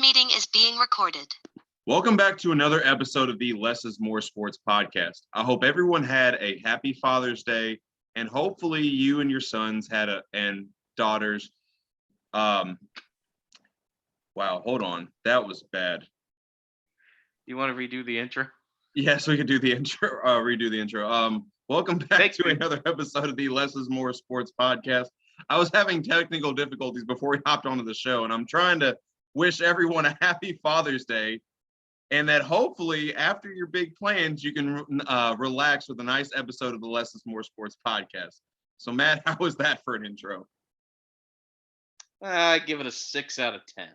meeting is being recorded. Welcome back to another episode of the Less is More Sports podcast. I hope everyone had a happy Father's Day, and hopefully you and your sons and daughters. Wow, hold on. That was bad. You want to redo the intro? Yes, we could do the intro, redo the intro. Welcome back to another episode of the Less is More Sports podcast. I was having technical difficulties before we hopped onto the show, and I'm trying to wish everyone a happy Father's Day, and that hopefully after your big plans, you can relax with a nice episode of the Less is More Sports podcast. So, Matt, how was that for an intro? I give it a 6 out of 10.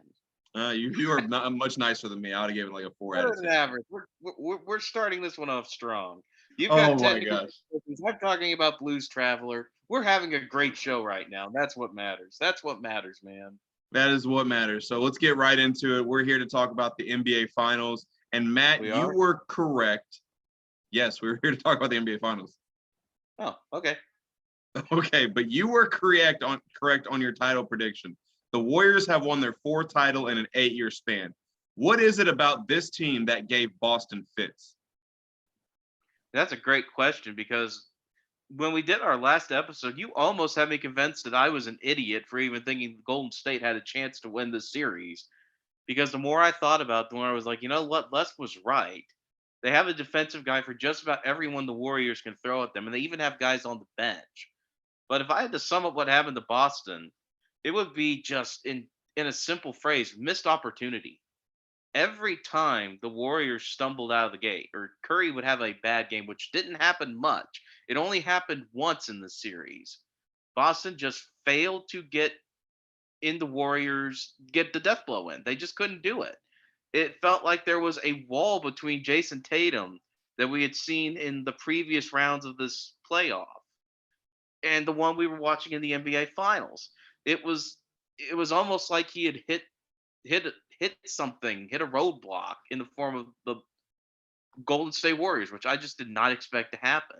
You are not much nicer than me. I would have given like a 4 out of 10. Average. We're starting this one off strong. You've Oh got my gosh. I'm talking about Blues Traveler. We're having a great show right now. That's what matters. That's what matters, man. That is what matters. So let's get right into it. We're here to talk about the NBA Finals. And Matt, you were correct. Yes, we were here to talk about the NBA Finals. Oh, okay. Okay, but you were correct on your title prediction. The Warriors have won their fourth title in an 8-year span. What is it about this team that gave Boston fits? That's a great question, because when we did our last episode, you almost had me convinced that I was an idiot for even thinking Golden State had a chance to win this series. Because the more I thought about it, the more I was like, you know what? Les was right. They have a defensive guy for just about everyone the Warriors can throw at them, and they even have guys on the bench. But if I had to sum up what happened to Boston, it would be just in a simple phrase, missed opportunity. Every time the Warriors stumbled out of the gate, or Curry would have a bad game, which didn't happen much. It only happened once in the series. Boston just failed to get the Warriors, get the death blow in. They just couldn't do it. It felt like there was a wall between Jason Tatum that we had seen in the previous rounds of this playoff and the one we were watching in the NBA Finals. It was almost like he had hit a roadblock in the form of the Golden State Warriors, which I just did not expect to happen.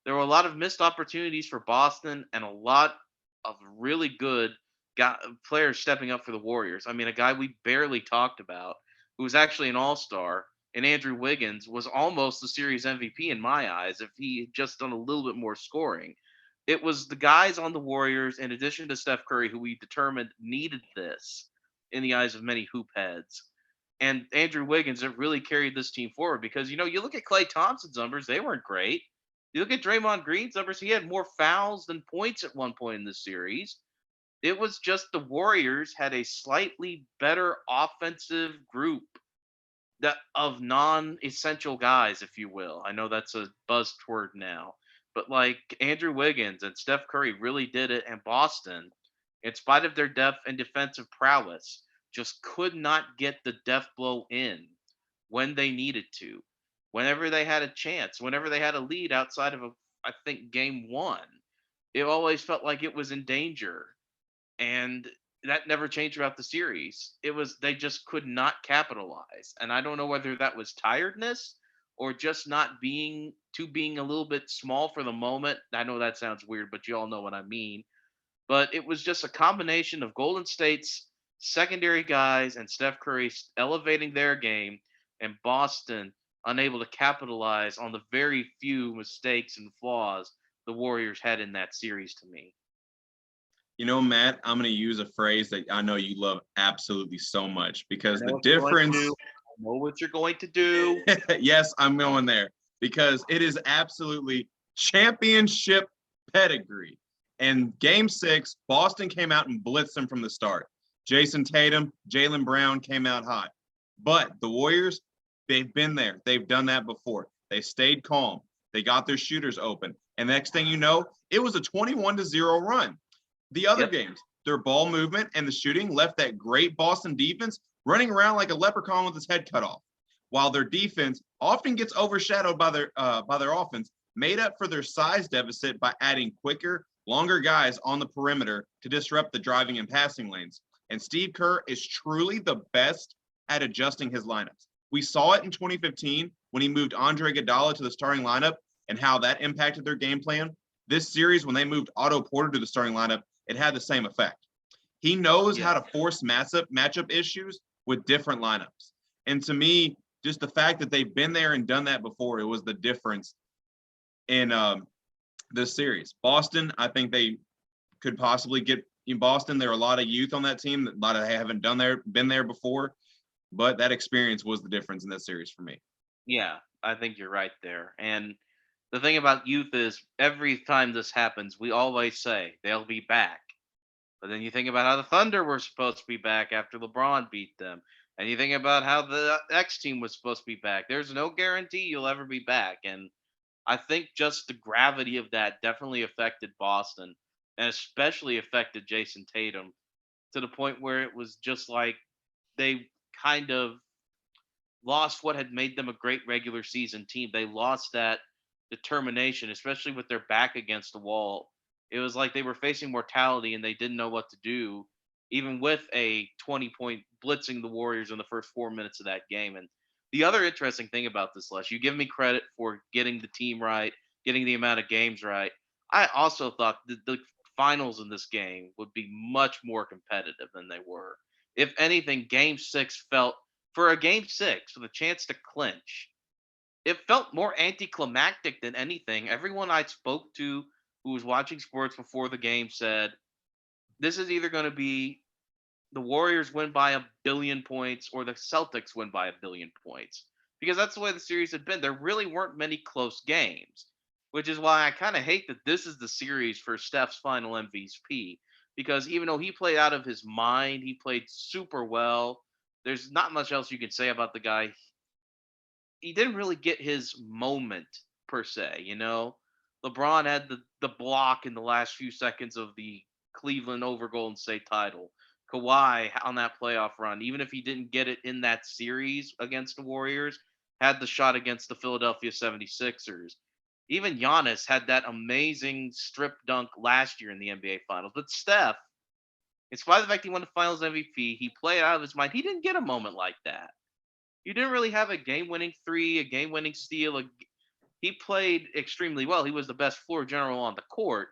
There were a lot of missed opportunities for Boston and a lot of really good players stepping up for the Warriors. I mean, a guy we barely talked about, who was actually an all-star, and Andrew Wiggins was almost the series MVP in my eyes if he had just done a little bit more scoring. It was the guys on the Warriors, in addition to Steph Curry, who we determined needed this in the eyes of many hoop heads. And Andrew Wiggins that really carried this team forward, because, you look at Klay Thompson's numbers, they weren't great. You look at Draymond Green's numbers, he had more fouls than points at one point in this series. It was just the Warriors had a slightly better offensive group of non-essential guys, if you will. I know that's a buzzword now. But like Andrew Wiggins and Steph Curry really did it, and Boston, in spite of their depth and defensive prowess, just could not get the death blow in when they needed to. Whenever they had a chance, whenever they had a lead outside of, I think, game one, it always felt like it was in danger. And that never changed throughout the series. They just could not capitalize. And I don't know whether that was tiredness or just not being a little bit small for the moment. I know that sounds weird, but you all know what I mean. But it was just a combination of Golden State's secondary guys and Steph Curry elevating their game, and Boston unable to capitalize on the very few mistakes and flaws the Warriors had in that series to me. You know, Matt, I'm going to use a phrase that I know you love absolutely so much, because the difference. I know what you're going to do. Yes, I'm going there, because it is absolutely championship pedigree. And game 6, Boston came out and blitzed them from the start. Jason Tatum, Jaylen Brown came out hot. But the Warriors, they've been there. They've done that before. They stayed calm. They got their shooters open. And next thing you know, it was a 21-0 run. The other games, their ball movement and the shooting left that great Boston defense running around like a leprechaun with his head cut off, while their defense often gets overshadowed by their offense, made up for their size deficit by adding quicker, longer guys on the perimeter to disrupt the driving and passing lanes. And Steve Kerr is truly the best at adjusting his lineups. We saw it in 2015 when he moved Andre Iguodala to the starting lineup and how that impacted their game plan. This series, when they moved Otto Porter to the starting lineup, it had the same effect. He knows how to force matchup issues with different lineups. And to me, just the fact that they've been there and done that before, it was the difference in this series. Boston, I think they could possibly get in Boston. There are a lot of youth on that team, a lot of haven't been there before, but that experience was the difference in this series for me. Yeah, I think you're right there. And the thing about youth is every time this happens, we always say they'll be back. But then you think about how the Thunder were supposed to be back after LeBron beat them. And you think about how the X team was supposed to be back. There's no guarantee you'll ever be back. And I think just the gravity of that definitely affected Boston and especially affected Jason Tatum to the point where it was just like they kind of lost what had made them a great regular season team. They lost that determination, especially with their back against the wall. It was like they were facing mortality and they didn't know what to do, even with a 20-point blitzing the Warriors in the first 4 minutes of that game. And the other interesting thing about this, Les, you give me credit for getting the team right, getting the amount of games right. I also thought the finals in this game would be much more competitive than they were. If anything, game six felt for a game six with a chance to clinch, it felt more anticlimactic than anything. Everyone I spoke to who was watching sports before the game said this is either going to be the Warriors win by a billion points or the Celtics win by a billion points. Because that's the way the series had been. There really weren't many close games, which is why I kind of hate that this is the series for Steph's final MVP. Because even though he played out of his mind, he played super well. There's not much else you can say about the guy. He didn't really get his moment per se, you know. LeBron had the block in the last few seconds of the Cleveland over Golden State title. Kawhi on that playoff run, even if he didn't get it in that series against the Warriors, had the shot against the Philadelphia 76ers. Even Giannis had that amazing strip dunk last year in the NBA Finals. But Steph, in spite of the fact he won the Finals MVP, he played out of his mind. He didn't get a moment like that. You didn't really have a game-winning three, a game-winning steal. He played extremely well. He was the best floor general on the court.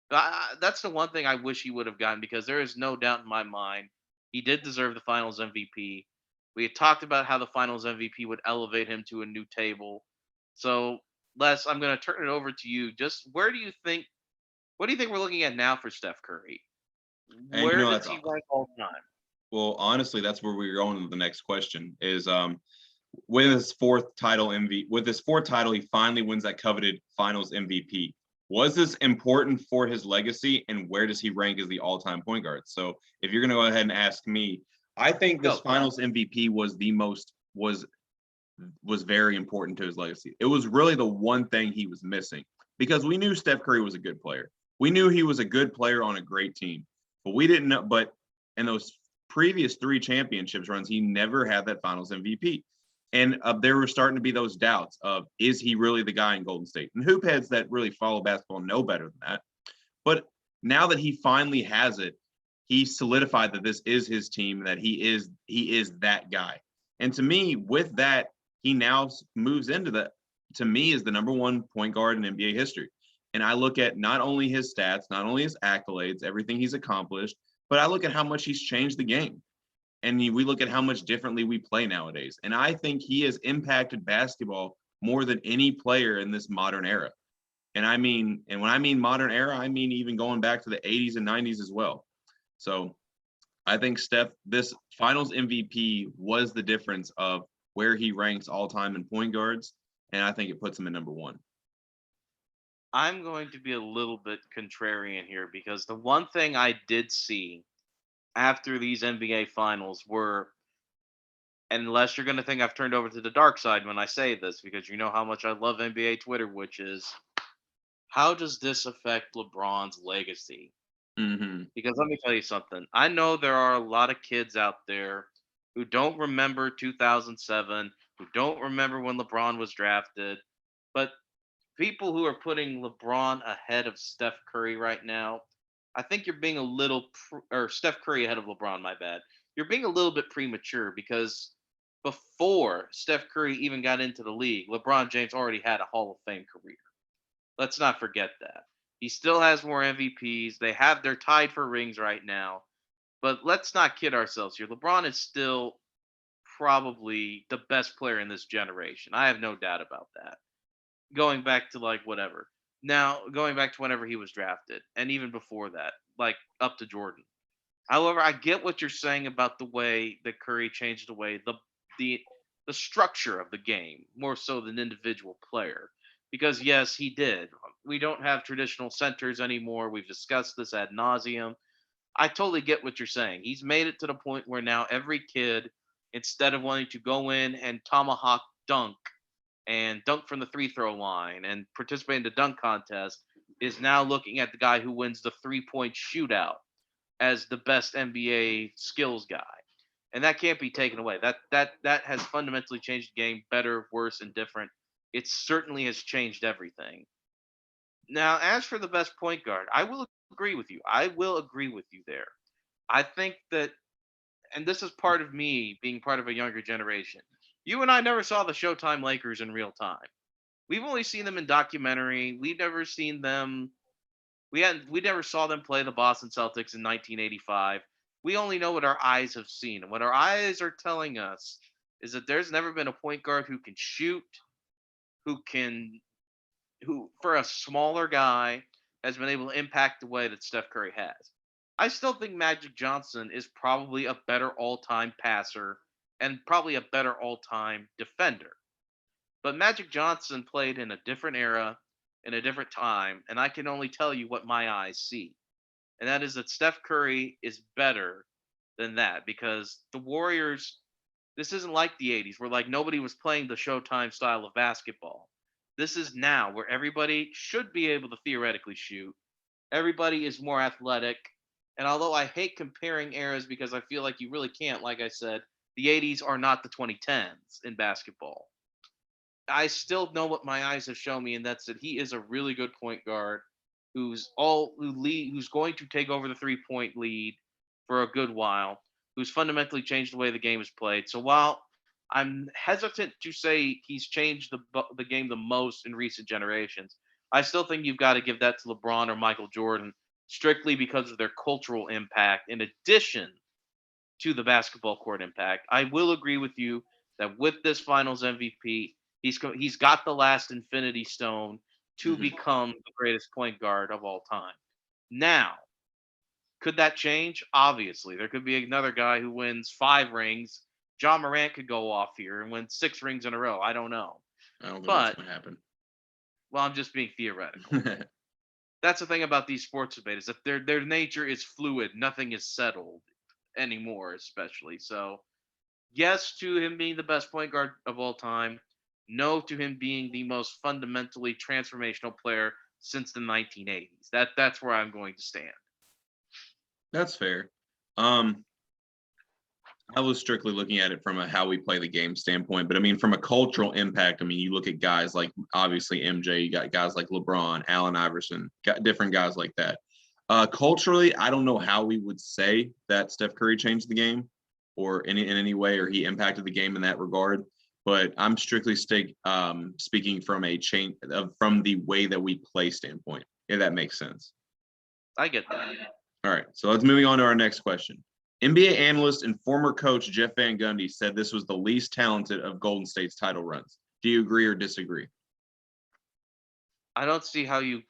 That's the one thing I wish he would have gotten because there is no doubt in my mind he did deserve the Finals MVP. We had talked about how the Finals MVP would elevate him to a new table. So, Les, I'm going to turn it over to you. Just what do you think we're looking at now for Steph Curry? And Where does that's he rank all time? well, honestly, that's where we're going with the next question is with his fourth title with his fourth title, he finally wins that coveted finals MVP. Was this important for his legacy and where does he rank as the all-time point guard? So if you're gonna go ahead and ask me, I think this finals MVP was very important to his legacy. It was really the one thing he was missing because we knew Steph Curry was a good player. We knew he was a good player on a great team, but we didn't know. But in those previous three championships runs, he never had that finals MVP. And there were starting to be those doubts of, is he really the guy in Golden State? And hoop heads that really follow basketball know better than that. But now that he finally has it, he solidified that this is his team, that he is that guy. And to me, with that, he now moves into to me, is the number one point guard in NBA history. And I look at not only his stats, not only his accolades, everything he's accomplished, but I look at how much he's changed the game. And we look at how much differently we play nowadays. And I think he has impacted basketball more than any player in this modern era. And when I mean modern era, I mean even going back to the 80s and 90s as well. So I think Steph, this finals MVP was the difference of where he ranks all time in point guards. And I think it puts him at number one. I'm going to be a little bit contrarian here because the one thing I did see after these NBA finals were, unless you're going to think I've turned over to the dark side when I say this, because you know how much I love NBA Twitter, which is how does this affect LeBron's legacy? Mm-hmm. Because let me tell you something. I know there are a lot of kids out there who don't remember 2007, who don't remember when LeBron was drafted, but people who are putting LeBron ahead of Steph Curry right now, I think you're being a little, or Steph Curry ahead of LeBron, my bad. You're being a little bit premature because before Steph Curry even got into the league, LeBron James already had a Hall of Fame career. Let's not forget that. He still has more MVPs. They're tied for rings right now. But let's not kid ourselves here. LeBron is still probably the best player in this generation. I have no doubt about that. Going back to like whatever. Now, going back to whenever he was drafted, and even before that, like up to Jordan. However, I get what you're saying about the way that Curry changed the the structure of the game more so than individual player. Because yes, he did. We don't have traditional centers anymore. We've discussed this ad nauseum. I totally get what you're saying. He's made it to the point where now every kid, instead of wanting to go in and tomahawk dunk from the free throw line and participate in the dunk contest, is now looking at the guy who wins the 3-point shootout as the best NBA skills guy. And that can't be taken away. That has fundamentally changed the game, better, worse, and different. It certainly has changed everything. Now, as for the best point guard, I will agree with you. I will agree with you there. I think that, and this is part of me being part of a younger generation. You and I never saw the Showtime Lakers in real time. We've only seen them in documentary. We've never seen them. We never saw them play the Boston Celtics in 1985. We only know what our eyes have seen, and what our eyes are telling us is that there's never been a point guard who can shoot, who can who for a smaller guy has been able to impact the way that Steph Curry has. I still think Magic Johnson is probably a better all-time passer and probably a better all-time defender. But Magic Johnson played in a different era, in a different time, and I can only tell you what my eyes see. And that is that Steph Curry is better than that because the Warriors, this isn't like the 80s where like nobody was playing the Showtime style of basketball. This is now where everybody should be able to theoretically shoot. Everybody is more athletic. And although I hate comparing eras because I feel like you really can't, like I said, the 80s are not the 2010s in basketball. I still know what my eyes have shown me, and that's that he is a really good point guard who's going to take over the 3-point lead for a good while, who's fundamentally changed the way the game is played. So while I'm hesitant to say he's changed the game the most in recent generations, I still think you've got to give that to LeBron or Michael Jordan strictly because of their cultural impact in addition to the basketball court impact. I will agree with you that with this Finals MVP, he's got the last Infinity Stone to Mhm. become the greatest point guard of all time. Now, could that change? Obviously, there could be another guy who wins 5 rings. John Morant could go off here and win 6 rings in a row. I don't know, I don't think that's but going to happen. well, I'm just being theoretical. That's the thing about these sports debate is that their nature is fluid. Nothing is settled anymore, especially. So yes to him being the best point guard of all time. No to him being the most fundamentally transformational player since the 1980s. That's where I'm going to stand. That's fair. Um, I was strictly looking at it from a how we play the game standpoint, but I mean, from a cultural impact, I mean, you look at guys like obviously MJ, you got guys like LeBron, Allen Iverson, got different guys like that. Culturally, I don't know how we would say that Steph Curry changed the game or in any way, or he impacted the game in that regard. But I'm strictly speaking from a change from the way that we play standpoint, if that makes sense. I get that. All right, so let's moving on to our next question. NBA analyst and former coach Jeff Van Gundy said this was the least talented of Golden State's title runs. Do you agree or disagree? I don't see how you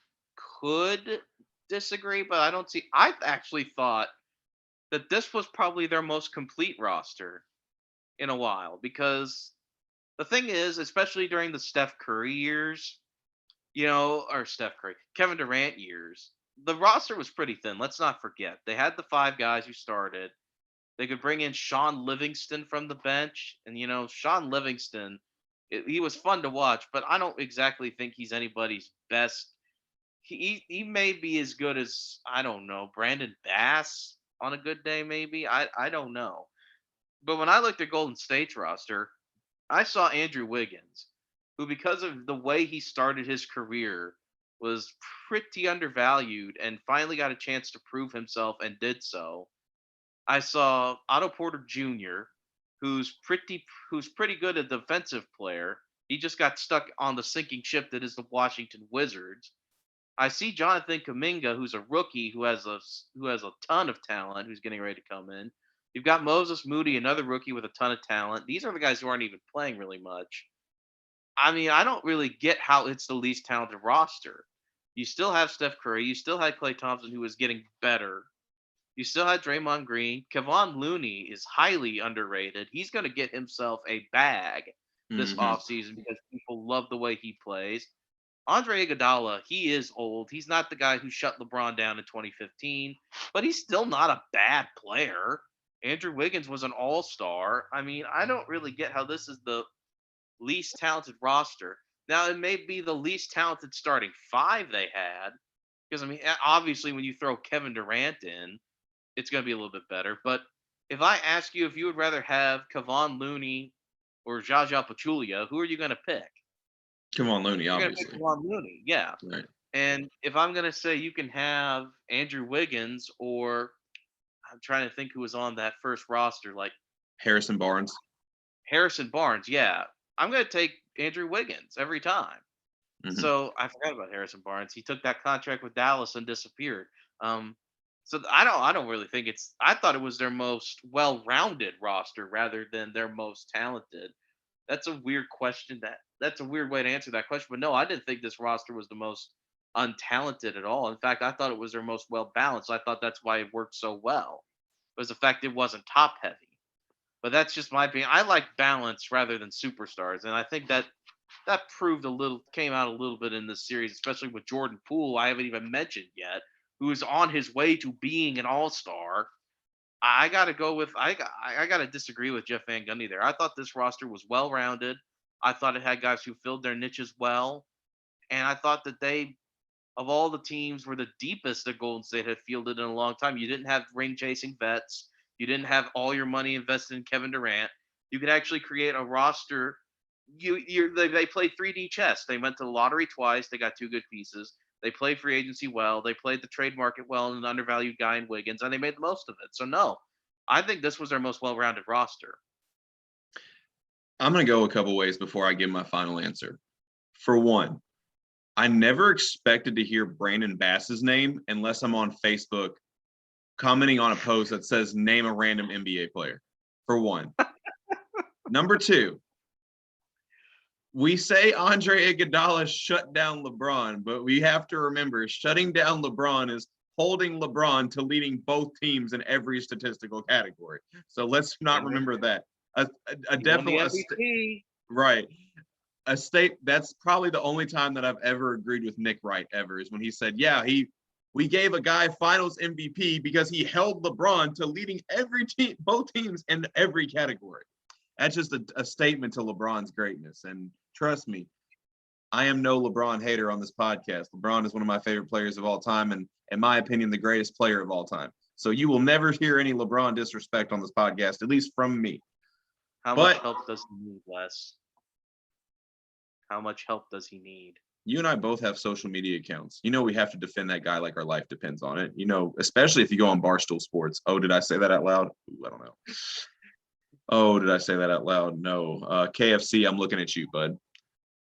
could disagree, but I don't see. I actually thought that this was probably their most complete roster in a while because the thing is, especially during the Steph Curry years, or Steph Curry, Kevin Durant years, the roster was pretty thin. Let's not forget. They had the 5 guys who started. They could bring in Sean Livingston from the bench. And, Sean Livingston, he was fun to watch, but I don't exactly think he's anybody's best. He may be as good as, I don't know, Brandon Bass on a good day, maybe. I don't know. But when I looked at Golden State's roster, I saw Andrew Wiggins, who, because of the way he started his career, was pretty undervalued and finally got a chance to prove himself and did so. I saw Otto Porter Jr., who's pretty good a defensive player. He just got stuck on the sinking ship that is the Washington Wizards. I see Jonathan Kaminga, who's a rookie who has a ton of talent, who's getting ready to come in. You've got Moses Moody, another rookie with a ton of talent. These are the guys who aren't even playing really much. I mean, I don't really get how it's the least talented roster. You still have Steph Curry. You still had Klay Thompson, who is getting better. You still had Draymond Green. Kevon Looney is highly underrated. He's going to get himself a bag this Hmm. offseason because people love the way he plays. Andre Iguodala, he is old. He's not the guy who shut LeBron down in 2015, but he's still not a bad player. Andrew Wiggins was an all-star. I mean, I don't really get how this is the least talented roster. Now, it may be the least talented starting five they had, because I mean, obviously, when you throw Kevin Durant in, it's going to be a little bit better. But if I ask you if you would rather have Kevon Looney or Jaja Pachulia, who are you going to pick? Come on, Looney, You're going to pick obviously. Kevon Looney, yeah. Right. And if I'm going to say you can have Andrew Wiggins, or I'm trying to think who was on that first roster, like Harrison Barnes. Harrison Barnes, yeah, I'm going to take Andrew Wiggins every time. Hmm. So I forgot about Harrison Barnes. He took that contract with Dallas and disappeared. So I don't really think it's. I thought it was their most well-rounded roster rather than their most talented. That's a weird question. That's a weird way to answer that question. But no, I didn't think this roster was the most untalented at all. In fact, I thought it was their most well-balanced. I thought that's why it worked so well. Was the fact it wasn't top-heavy. But that's just my opinion. I like balance rather than superstars, and I think that proved a little came out a little bit in this series, especially with Jordan Poole. I haven't even mentioned yet, who is on his way to being an all-star. I got to go with I got to disagree with Jeff Van Gundy there. I thought this roster was well-rounded. I thought it had guys who filled their niches well, and I thought that they of all the teams were the deepest that Golden State had fielded in a long time. You didn't have ring chasing vets. You didn't have all your money invested in Kevin Durant. You could actually create a roster. They played 3D chess. They went to the lottery twice. They got two good pieces. They played free agency well. They played the trade market well and an undervalued guy in Wiggins, and they made the most of it. So no, I think this was their most well-rounded roster. I'm going to go a couple ways before I give my final answer. For one, I never expected to hear Brandon Bass's name unless I'm on Facebook commenting on a post that says name a random NBA player. For one. Number two, we say Andre Iguodala shut down LeBron, but we have to remember shutting down LeBron is holding LeBron to leading both teams in every statistical category. So let's not remember that. A He won the definite MVP. right. A state that's probably the only time that I've ever agreed with Nick Wright ever is when he said, yeah, we gave a guy finals MVP because he held LeBron to leading every team, both teams in every category. That's just a statement to LeBron's greatness. And trust me, I am no LeBron hater on this podcast. LeBron is one of my favorite players of all time, and in my opinion, the greatest player of all time. So you will never hear any LeBron disrespect on this podcast, at least from me. How much But help does he need, Wes? How much help does he need? you and I both have social media accounts. You know we have to defend that guy like our life depends on it. You know, especially if you go on Barstool Sports. Oh, did I say that out loud? Ooh, I don't know. Oh, did I say that out loud? No. KFC, I'm looking at you, bud.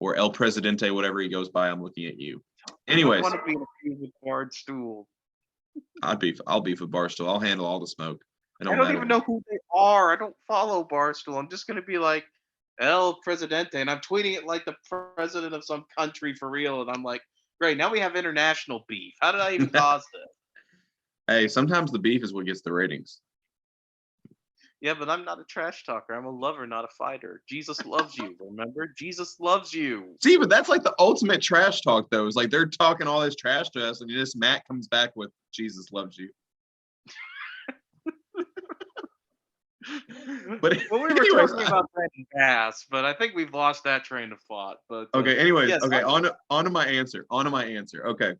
Or El Presidente, whatever he goes by, I'm looking at you. I don't Anyways, want to be in a feud with Barstool. I'll beef with Barstool. I'll handle all the smoke. It I don't don't matter to even me. know who they are. I don't follow Barstool. I'm just gonna be like El Presidente, and I'm tweeting it like the president of some country for real. And I'm like, great, now we have international beef. How did I even cause this? Hey, sometimes the beef is what gets the ratings. Yeah, but I'm not a trash talker. I'm a lover, not a fighter. Jesus loves you. Remember, Jesus loves you. See, but that's like the ultimate trash talk, though. It's like they're talking all this trash to us, and just Matt comes back with Jesus loves you. But well, we were anyways, talking about Brandon Bass, but I think we've lost that train of thought. But okay. Anyways, yes, okay. On to my answer. On to my answer. Okay.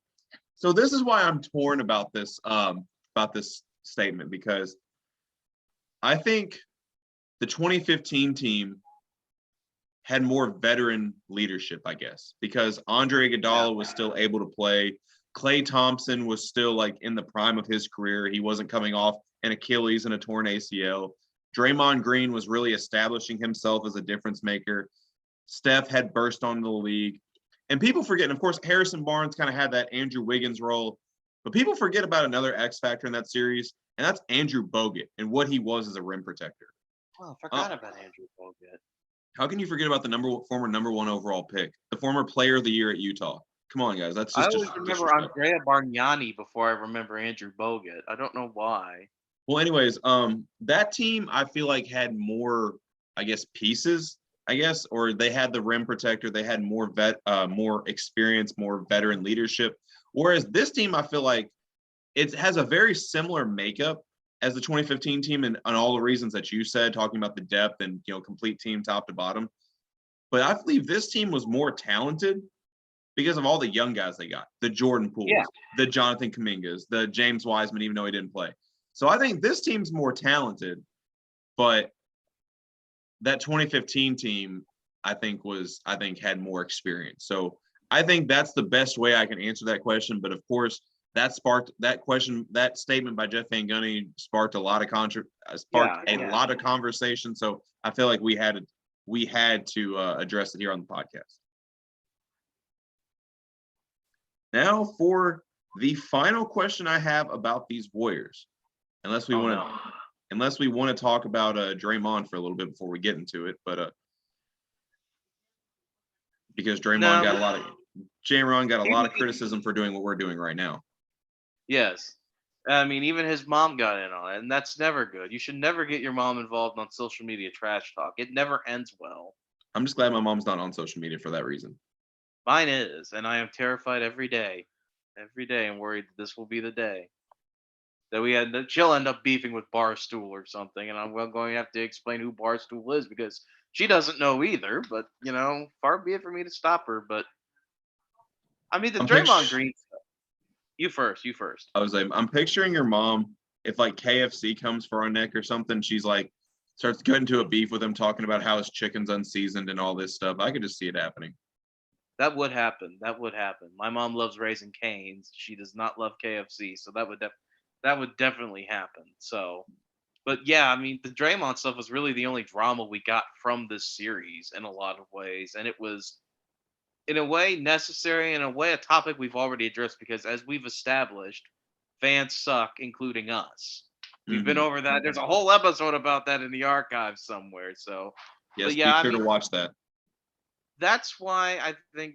So this is why I'm torn about this statement, because I think the 2015 team had more veteran leadership, I guess, because Andre Iguodala was still able to play. Klay Thompson was still like in the prime of his career. He wasn't coming off an Achilles and a torn ACL. Draymond Green was really establishing himself as a difference maker. Steph had burst onto the league. And people forget, and of course, Harrison Barnes kind of had that Andrew Wiggins role. But people forget about another X factor in that series, and that's Andrew Bogut and what he was as a rim protector. Oh, I forgot about Andrew Bogut. How can you forget about the former number 1 overall pick, the former player of the year at Utah? Come on, guys. That's I just always remember disrespectful. Andrea Bargnani before I remember Andrew Bogut. I don't know why. Well, anyways, that team I feel like had more, I guess, pieces, I guess, or they had the rim protector, they had more experience, more veteran leadership. Whereas this team, I feel like it has a very similar makeup as the 2015 team, and on all the reasons that you said, talking about the depth and complete team top to bottom. But I believe this team was more talented because of all the young guys they got, the Jordan Pooles, the Jonathan Kumingas, the James Wiseman, even though he didn't play. So I think this team's more talented, but that 2015 team, I think had more experience. So I think that's the best way I can answer that question. But of course, that statement by Jeff Van Gundy sparked a lot of lot of conversation. So I feel like we had to address it here on the podcast. Now for the final question I have about these Warriors, unless we want to talk about Draymond for a little bit before we get into it, but because Draymond got a lot of criticism for doing what we're doing right now. Yes. I mean, even his mom got in on it, and that's never good. You should never get your mom involved on social media trash talk. It never ends well. I'm just glad my mom's not on social media for that reason. Mine is, and I am terrified every day. Every day I'm worried that this will be the day that she'll end up beefing with Barstool or something, and I'm going to have to explain who Barstool is because she doesn't know either. But far be it for me to stop her. But I mean, the Draymond Green stuff. You first. I was like, I'm picturing your mom. If like KFC comes for our neck or something, she's like starts getting into a beef with him, talking about how his chicken's unseasoned and all this stuff. I could just see it happening. That would happen. My mom loves Raising Cane's. She does not love KFC, so that would definitely happen. So, but yeah, I mean, the Draymond stuff was really the only drama we got from this series in a lot of ways, and it was, in a way, necessary. In a way, a topic we've already addressed because, as we've established, fans suck, including us. We've been over that. There's a whole episode about that in the archives somewhere. So, yes, be sure to watch that. That's why I think,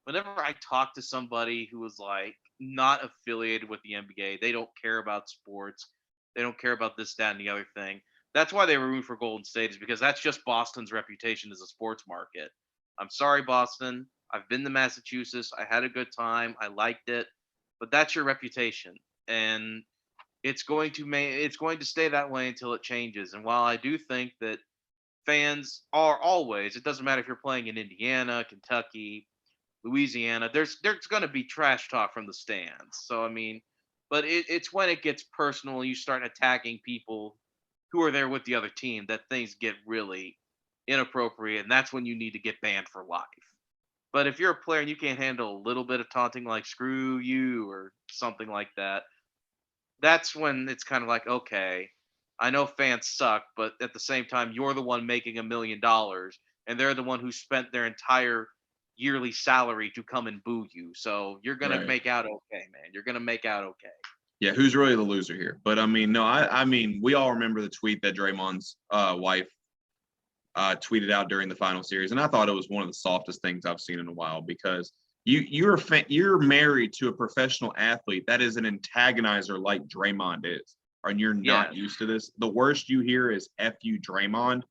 whenever I talk to somebody who is like not affiliated with the NBA, they don't care about sports, they don't care about this, that, and the other thing. That's why they were rooting for Golden State, is because that's just Boston's reputation as a sports market. I'm sorry, Boston. I've been to Massachusetts. I had a good time. I liked it, but that's your reputation, and it's going to stay that way until it changes. And while I do think that fans are always, it doesn't matter if you're playing in Indiana, Kentucky, Louisiana, there's going to be trash talk from the stands. So I mean, but it's when it gets personal and you start attacking people who are there with the other team that things get really inappropriate, and that's when you need to get banned for life. But if you're a player and you can't handle a little bit of taunting, like "screw you" or something like that, that's when it's kind of like, okay, I know fans suck, but at the same time, you're the one making $1 million, and they're the one who spent their entire yearly salary to come and boo you. So you're gonna make out okay, man. You're gonna make out okay. Yeah, who's really the loser here? But I mean, no, I mean, we all remember the tweet that Draymond's wife tweeted out during the final series, and I thought it was one of the softest things I've seen in a while because you're married to a professional athlete that is an antagonizer like Draymond is, and you're not used to this. The worst you hear is "F you, Draymond."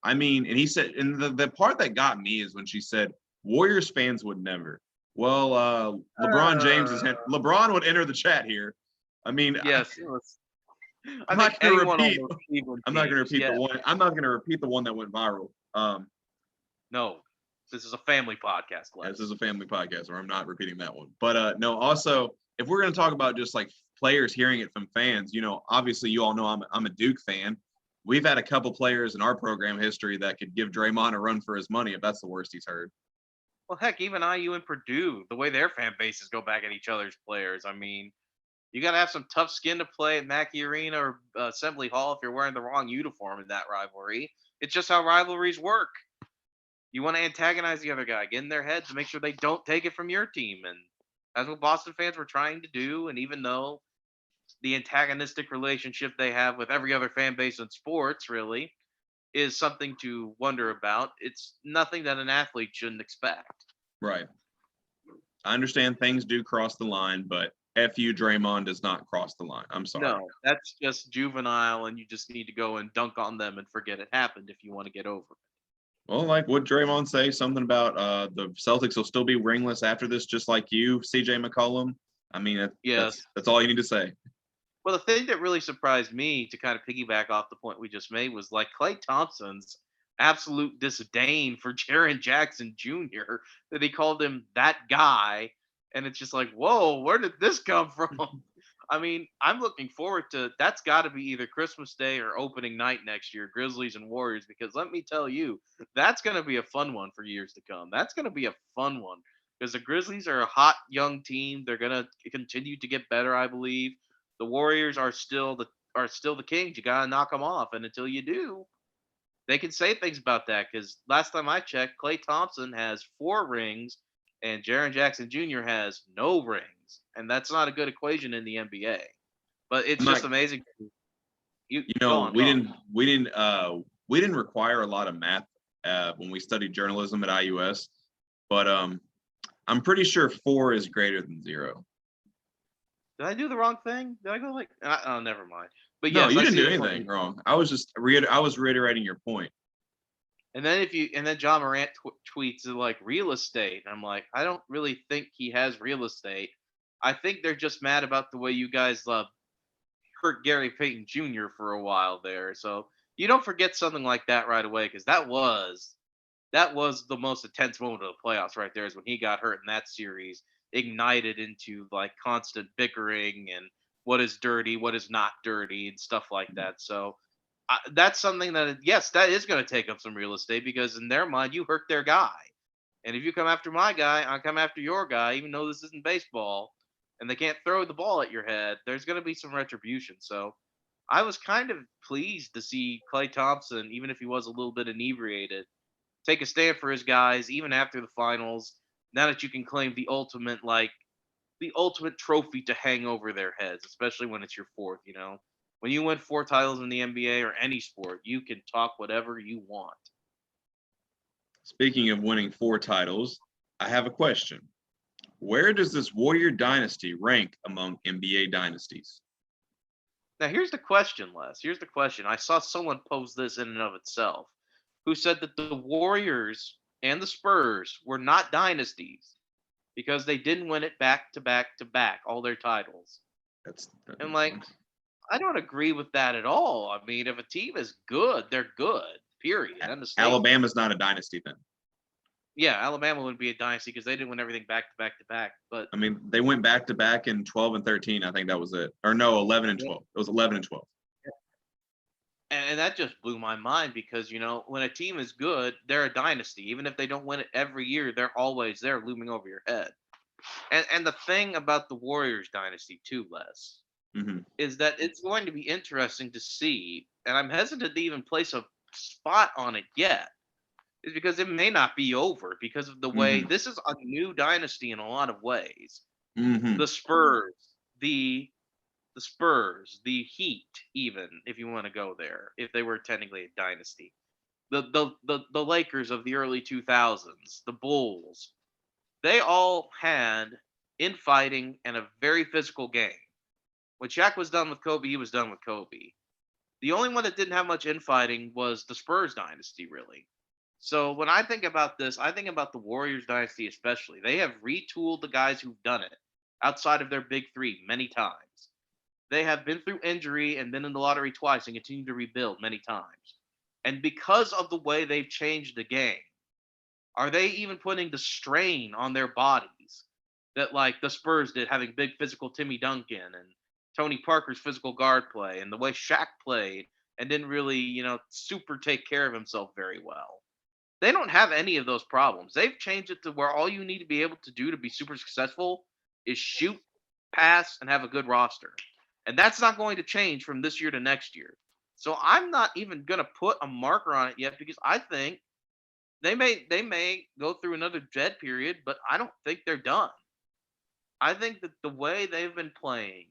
I mean, and he said, and the part that got me is when she said Warriors fans would never. Well, LeBron would enter the chat here. I mean, yes, I'm not going to repeat. I'm not going to repeat the one. I'm not going to repeat the one that went viral. No, this is a family podcast. This is a family podcast, where I'm not repeating that one. But no, also, if we're going to talk about just like players hearing it from fans, obviously you all know I'm a Duke fan. We've had a couple players in our program history that could give Draymond a run for his money if that's the worst he's heard. Well, heck, even IU and Purdue, the way their fan bases go back at each other's players. I mean, you got to have some tough skin to play at Mackey Arena or Assembly Hall if you're wearing the wrong uniform in that rivalry. It's just how rivalries work. You want to antagonize the other guy, get in their heads to make sure they don't take it from your team. And That's what Boston fans were trying to do. And even though the antagonistic relationship they have with every other fan base in sports really is something to wonder about, it's nothing that an athlete shouldn't expect. Right. I understand things do cross the line, but F you, Draymond does not cross the line. I'm sorry. No, that's just juvenile, and you just need to go and dunk on them and forget it happened if you want to get over it. Well, like what Draymond say, something about the Celtics will still be ringless after this, just like you, CJ McCollum. I mean, Yes. that's all you need to say. Well, the thing that really surprised me, to kind of piggyback off the point we just made, was like Klay Thompson's absolute disdain for Jaren Jackson Jr., that he called him that guy. And it's just like, whoa, where did this come from? I mean, I'm looking forward to that's got to be either Christmas Day or opening night next year, Grizzlies and Warriors, because let me tell you, that's going to be a fun one for years to come. That's going to be a fun one because the Grizzlies are a hot young team. They're going to continue to get better, I believe. The Warriors are still the Kings. You gotta knock them off, and until you do, they can say things about that. Because last time I checked, Klay Thompson has 4 rings, and Jaren Jackson Jr. has no rings, and that's not a good equation in the NBA. But it's I'm just not, amazing. You you go know, on, go on. we didn't require a lot of math when we studied journalism at IUS, but I'm pretty sure 4 is greater than 0. Did I do the wrong thing? Did I go like? Oh, never mind. But No, yes, you I didn't see do the point. anything wrong. I was just I was reiterating your point. And then John Morant tweets like real estate. And I'm like, I don't really think he has real estate. I think they're just mad about the way you guys hurt Gary Payton Jr. for a while there. So you don't forget something like that right away, because that was the most intense moment of the playoffs right there, is when he got hurt in that series, ignited into like constant bickering and what is dirty, what is not dirty, and stuff like that. So that's something that, yes, that is going to take up some real estate, because in their mind, you hurt their guy. And if you come after my guy, I come after your guy, even though this isn't baseball and they can't throw the ball at your head, there's going to be some retribution. So I was kind of pleased to see Klay Thompson, even if he was a little bit inebriated, take a stand for his guys, even after the finals. Now that you can claim the ultimate trophy to hang over their heads, especially when it's your fourth. When you win 4 titles in the NBA or any sport, you can talk whatever you want. Speaking of winning 4 titles, I have a question. Where does this Warrior dynasty rank among NBA dynasties? Now, here's the question, Les. Here's the question. I saw someone pose this in and of itself, who said that the Warriors and the Spurs were not dynasties because they didn't win it back to back to back, all their titles. That's And like, I don't agree with that at all. I mean, if a team is good, they're good. Period. End of statement. Alabama's not a dynasty then. Yeah, Alabama wouldn't be a dynasty because they didn't win everything back to back to back. But I mean, they went back to back in 12 and 13. I think that was it. Or no, 11 and 12. It was 11 and 12. and that just blew my mind, because when a team is good, they're a dynasty. Even if they don't win it every year, they're always there looming over your head. And the thing about the Warriors dynasty too, Les, Mm-hmm. is that it's going to be interesting to see, and I'm hesitant to even place a spot on it yet, is because it may not be over because of the way Mm-hmm. this is a new dynasty in a lot of ways. Mm-hmm. The Spurs, the Spurs, the Heat, even if you want to go there, if they were technically a dynasty. The Lakers of the early 2000s, the Bulls, they all had infighting and a very physical game. When Shaq was done with Kobe, he was done with Kobe. The only one that didn't have much infighting was the Spurs dynasty, really. So when I think about this, I think about the Warriors dynasty especially. They have retooled the guys who've done it outside of their big three many times. They have been through injury and been in the lottery twice and continue to rebuild many times. And because of the way they've changed the game, are they even putting the strain on their bodies that like the Spurs did, having big physical Timmy Duncan and Tony Parker's physical guard play and the way Shaq played and didn't really, super take care of himself very well? They don't have any of those problems. They've changed it to where all you need to be able to do to be super successful is shoot, pass, and have a good roster. And that's not going to change from this year to next year. So I'm not even going to put a marker on it yet, because I think they may go through another dead period, but I don't think they're done. I think that the way they've been playing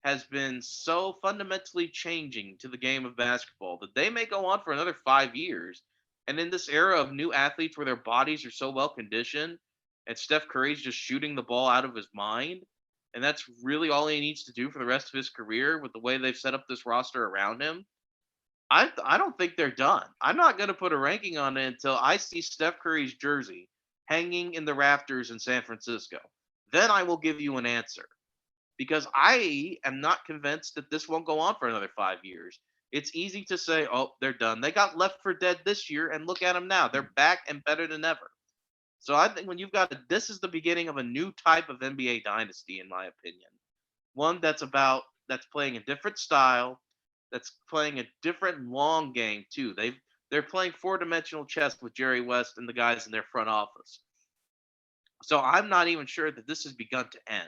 has been so fundamentally changing to the game of basketball that they may go on for another 5 years. And in this era of new athletes where their bodies are so well conditioned, and Steph Curry's just shooting the ball out of his mind, and that's really all he needs to do for the rest of his career with the way they've set up this roster around him. I don't think they're done. I'm not going to put a ranking on it until I see Steph Curry's jersey hanging in the rafters in San Francisco. Then I will give you an answer because I am not convinced that this won't go on for another 5 years. It's easy to say, oh, they're done. They got left for dead this year, and look at them now. They're back and better than ever. So I think when you've got this is the beginning of a new type of NBA dynasty, in my opinion. One that's playing a different style, that's playing a different long game too. They're playing four-dimensional chess with Jerry West and the guys in their front office. So I'm not even sure that this has begun to end.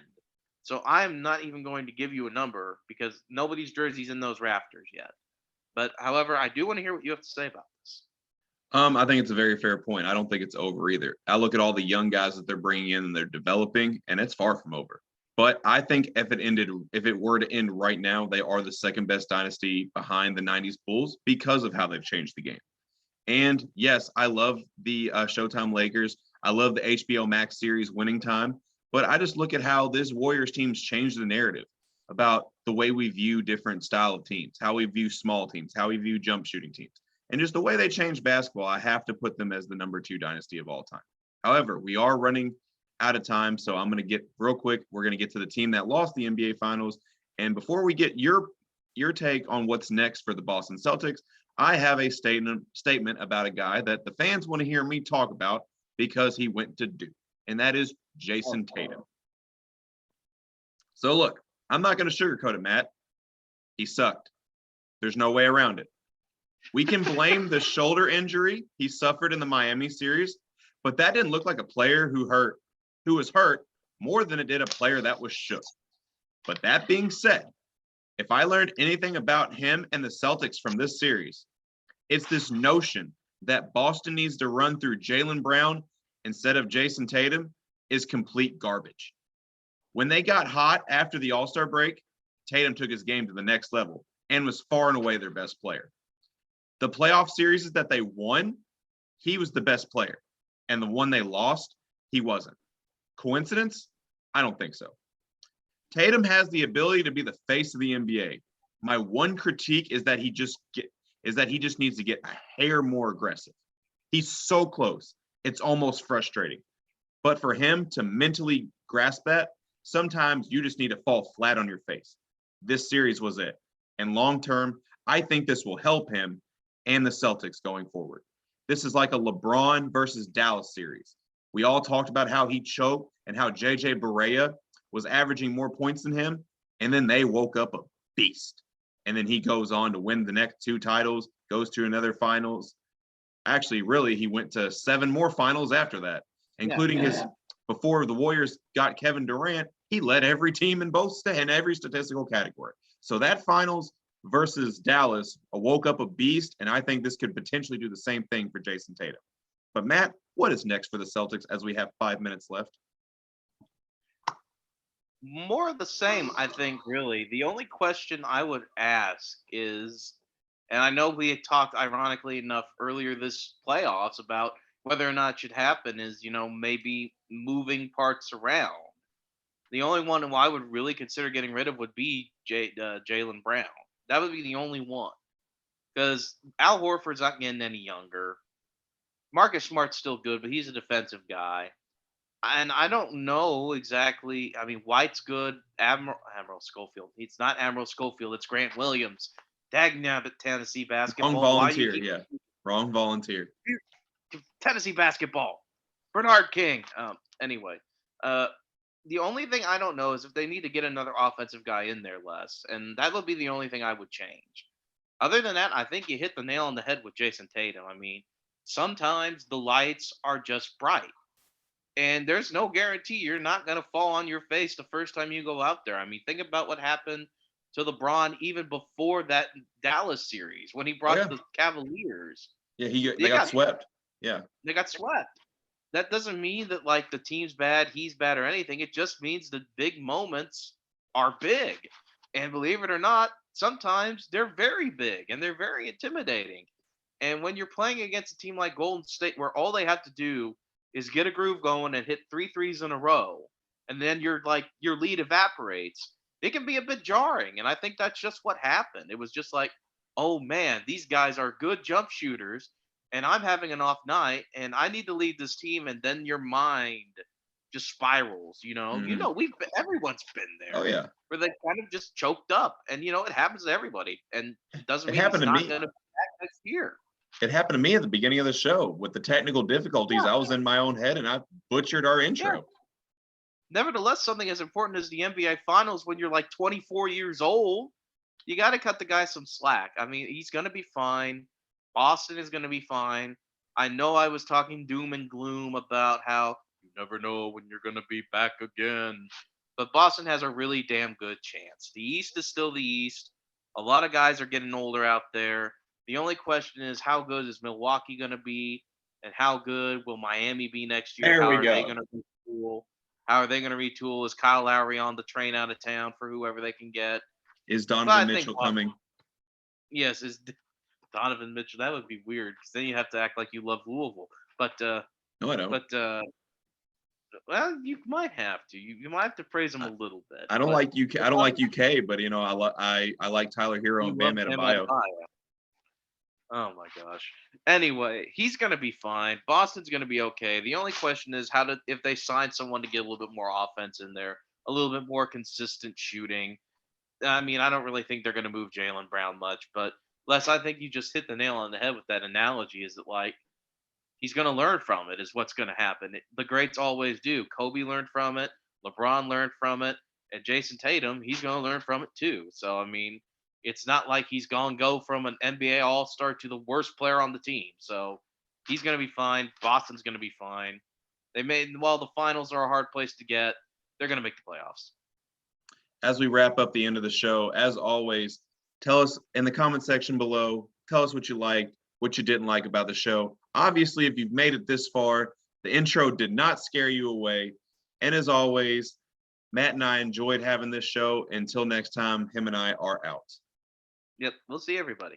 So I'm not even going to give you a number because nobody's jersey's in those rafters yet. But however, I do want to hear what you have to say about this. I think it's a very fair point. I don't think it's over either. I look at all the young guys that they're bringing in and they're developing, and it's far from over. But I think if it were to end right now, they are the second best dynasty behind the '90s Bulls because of how they've changed the game. And yes, I love the Showtime Lakers. I love the HBO Max series winning time. But I just look at how this Warriors team's changed the narrative about the way we view different style of teams, how we view small teams, how we view jump shooting teams. And just the way they changed basketball, I have to put them as the number 2 dynasty of all time. However, we are running out of time, so I'm going to get real quick. We're going to get to the team that lost the NBA Finals. And before we get your take on what's next for the Boston Celtics, I have a statement about a guy that the fans want to hear me talk about because he went to Duke, and that is Jason Tatum. So look, I'm not going to sugarcoat it, Matt. He sucked. There's no way around it. We can blame the shoulder injury he suffered in the Miami series, but that didn't look like a player who was hurt more than it did a player that was shook. But that being said, if I learned anything about him and the Celtics from this series, it's this notion that Boston needs to run through Jaylen Brown instead of Jason Tatum is complete garbage. When they got hot after the All-Star break, Tatum took his game to the next level and was far and away their best player. The playoff series that they won, he was the best player. And the one they lost, he wasn't. Coincidence? I don't think so. Tatum has the ability to be the face of the NBA. My one critique is that he just needs to get a hair more aggressive. He's so close. It's almost frustrating. But for him to mentally grasp that, sometimes you just need to fall flat on your face. This series was it. And long term, I think this will help him and the Celtics going forward. This is like a LeBron versus Dallas series. We all talked about how he choked and how JJ Barea was averaging more points than him, and then they woke up a beast. And then he goes on to win the next 2 titles, goes to another finals. Actually, really, he went to 7 more finals after that, including his before the Warriors got Kevin Durant, he led every team in every statistical category. So that finals versus Dallas woke up a beast, and I think this could potentially do the same thing for Jason Tatum. But Matt, what is next for the Celtics as we have 5 minutes left? More of the same, I think, really. The only question I would ask is, and I know we had talked ironically enough earlier this playoffs about whether or not it should happen, is, maybe moving parts around. The only one who I would really consider getting rid of would be Jaylen Brown. That would be the only one. Because Al Horford's not getting any younger. Marcus Smart's still good, but he's a defensive guy. And I don't know exactly. I mean, White's good. Admiral Schofield. It's not Admiral Schofield. It's Grant Williams. Dagnabbit, Tennessee basketball. Wrong volunteer, yeah. Wrong volunteer. Tennessee basketball. Bernard King. Anyway, the only thing I don't know is if they need to get another offensive guy in there less, and that would be the only thing I would change. Other than that, I think you hit the nail on the head with Jason Tatum. I mean, sometimes the lights are just bright. And there's no guarantee you're not going to fall on your face the first time you go out there. I mean, think about what happened to LeBron even before that Dallas series when he brought the Cavaliers. Yeah, they got swept. Yeah. They got swept. that doesn't mean that like the team's bad, he's bad, or anything. It just means that big moments are big. And believe it or not, sometimes they're very big and they're very intimidating. And when you're playing against a team like Golden State, where all they have to do is get a groove going and hit three threes in a row, and then your lead evaporates, it can be a bit jarring. And I think that's just what happened. It was just like, oh man, these guys are good jump shooters, and I'm having an off night, and I need to lead this team. And then your mind just spirals. Mhm. Everyone's been Oh there yeah, where they kind of just choked up, and it happens to everybody, and it doesn't it mean happened he's to not me. going to be back next year. It happened to me at the beginning of the show with the technical difficulties. Yeah, I was in my own head and I butchered our yeah. intro. Nevertheless, something as important as the NBA Finals, when you're like 24 years old, you got to cut the guy some slack. I mean, he's going to be fine. Boston is going to be fine. I know I was talking doom and gloom about how you never know when you're going to be back again, but Boston has a really damn good chance. The East is still the East. A lot of guys are getting older out there. The only question is, how good is Milwaukee going to be, and how good will Miami be next year? There How we are they go. going to be cool? How are they going to retool? Is Kyle Lowry on the train out of town for whoever they can get? Is But Donovan I think Mitchell coming? yes, is Donovan Mitchell. That would be weird because then you have to act like you love Louisville. But No, I don't. but well, you might have to. You might have to praise him a I, little bit. I don't But like UK. the I don't bottom, like UK, but I like Tyler Hero you and love Bam Bam Adebayo. Adebayo. Oh my gosh. Anyway, he's gonna be fine. Boston's gonna be okay. The only question is if they sign someone to get a little bit more offense in there, a little bit more consistent shooting. I mean, I don't really think they're going to move Jalen Brown much, but Les, I think you just hit the nail on the head with that analogy. Is that like he's going to learn from it? Is what's going to happen? The greats always do. Kobe learned from it. LeBron learned from it, and Jason Tatum, he's going to learn from it too. So I mean, it's not like he's going to go from an NBA All Star to the worst player on the team. So he's going to be fine. Boston's going to be fine. While the finals are a hard place to get, they're going to make the playoffs. As we wrap up the end of the show, as always, tell us in the comment section below. Tell us what you liked, what you didn't like about the show. Obviously, if you've made it this far, the intro did not scare you away. And as always, Matt and I enjoyed having this show. Until next time, him and I are out. Yep, we'll see everybody.